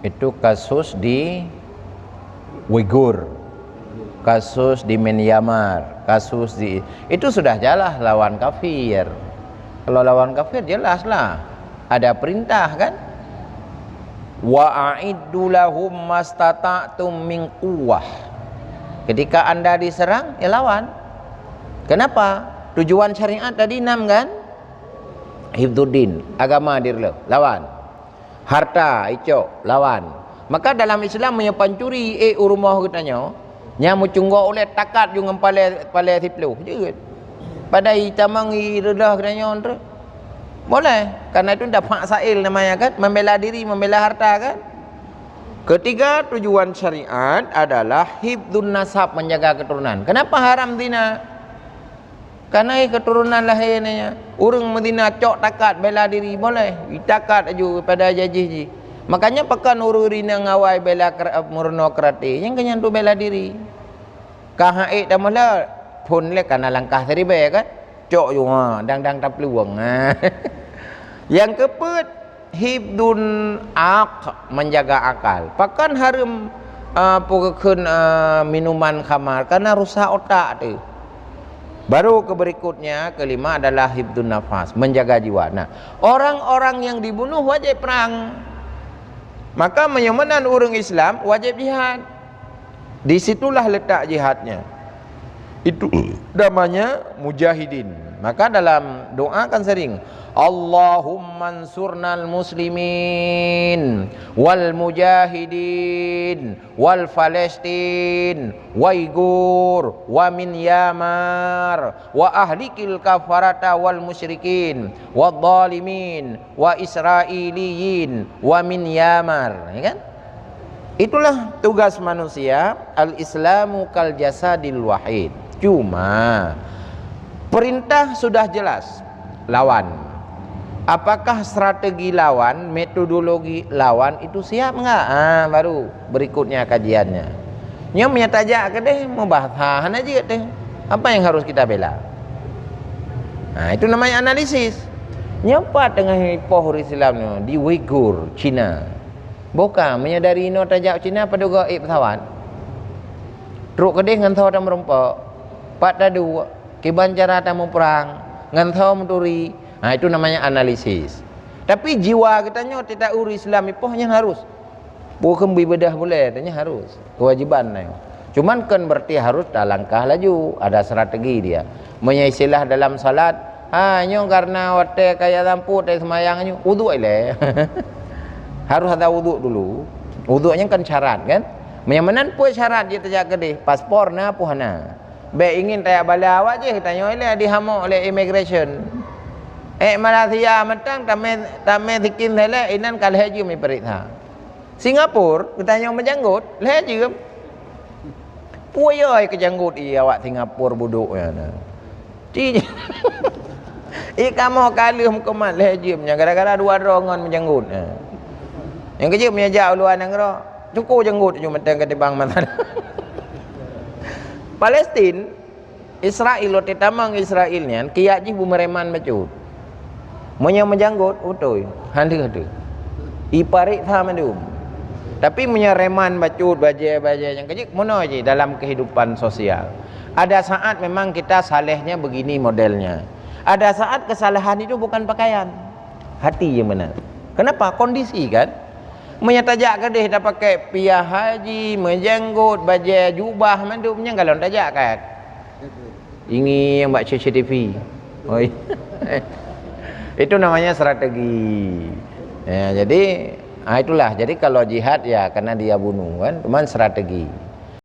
Itu kasus di Uighur, kasus di Myanmar, kasus di itu sudah jelas lawan kafir. Kalau lawan kafir jelaslah ada perintah kan, wa a'iddu lahum mastata'tum min quwwah. Ketika anda diserang ya lawan. Kenapa? Tujuan syariat tadi 6 kan, hifdzuddin, agama diri lawan, harta icok lawan. Maka dalam Islam punya pancuri rumah katanya nya mucunggo oleh takat jungan pale tiplu je padai tamang redah katanya andre boleh, karena itu dapat sail namanya kan, membela diri, membela harta kan. Ketiga, tujuan syariat adalah hifdzun nasab, menjaga keturunan. Kenapa haram zina? Karena keturunan lahirnya orang Medina cok takat bela diri boleh, takat aju pada jajih. Makanya pekan ururina ngawai bela murno kerati yang kenyan tu bela diri. Kahai dah mula pun le kana langkah tadi be kan. Cok yo dang tak peluang. Yang keempat, hifdun menjaga akal. Pekan haram pokokun minuman khamar karena rusak otak tu. Baru ke berikutnya, kelima adalah hifdun nafas, menjaga jiwa. Nah, orang-orang yang dibunuh wajib perang. Maka menyamanan orang Islam wajib jihad. Disitulah letak jihadnya. Itu namanya mujahidin. Maka dalam doa kan sering, Allahumma ansurnal muslimin wal mujahidin wal Palestin wa Uighur wa Myanmar wa ahlikil kafarata wal musyrikin wa dhalimin wa israiliyin wa Myanmar, ya kan? Itulah tugas manusia. Al-Islamu kal jasadil wahid. Cuma perintah sudah jelas, lawan. Apakah strategi lawan, metodologi lawan itu siap enggak? Baru berikutnya kajiannya. Nya menyataja ke deh membahasan aja deh. Apa yang harus kita bela? Nah, itu namanya analisis. Nyapa tengah pohor Islam di Uighur, Cina. Bukan menyadari no tajak Cina pada gaib pesawat. Truk kedih ngan thau tam rompak. Pat tadu kiban cara tamu perang, ngan thau menturi. Nah, itu namanya analisis. Tapi jiwa katanya tidak uri Islam ipohnya harus. Bukan beribadah boleh, tanya harus. Kewajiban nah. Cuman kan berarti harus dah langkah laju, ada strategi dia. Menyisilah dalam salat, hanya karena wate kaya lampu teh semayangnya wudu ile. Harus ada wudu dulu. Wudunya kan syarat kan? Menyamanan pun syarat dia terjaga deh. Paspor na puhana. Be ingin tanya bala awak je tanya ile dihamok oleh immigration. Malaysia matang tame thikin hele inan kal haji mi perintah. Singapura katanya menjanggut, haji ke? Puyoy kejanggut awak Singapura buduknya. Ci. Kamu kalih mukamat haji nya gara-gara dua rongan menjanggut. Yang kecil punya jauh luar negara cukup jenggut cuma tengah ketibang mata. Palestin Israel tetamang Israelnya kiyak ji bumereman macut monya menjanggut utuh handi iparik sama dum tapi menyereman macut baja yang kecil mono je dalam kehidupan sosial. Ada saat memang kita salehnya begini modelnya, ada saat kesalahan itu bukan pakaian, hati yang benar. Kenapa? Kondisi kan. Menyatajak ke dia dah pakai piyah haji, menjenggot, baju jubah, mandumnya galon tajak kan. Ini yang buat CCTV. Oi. Itu namanya strategi. Ya, jadi itulah. Jadi kalau jihad ya karena dia bunuh kan, cuman strategi.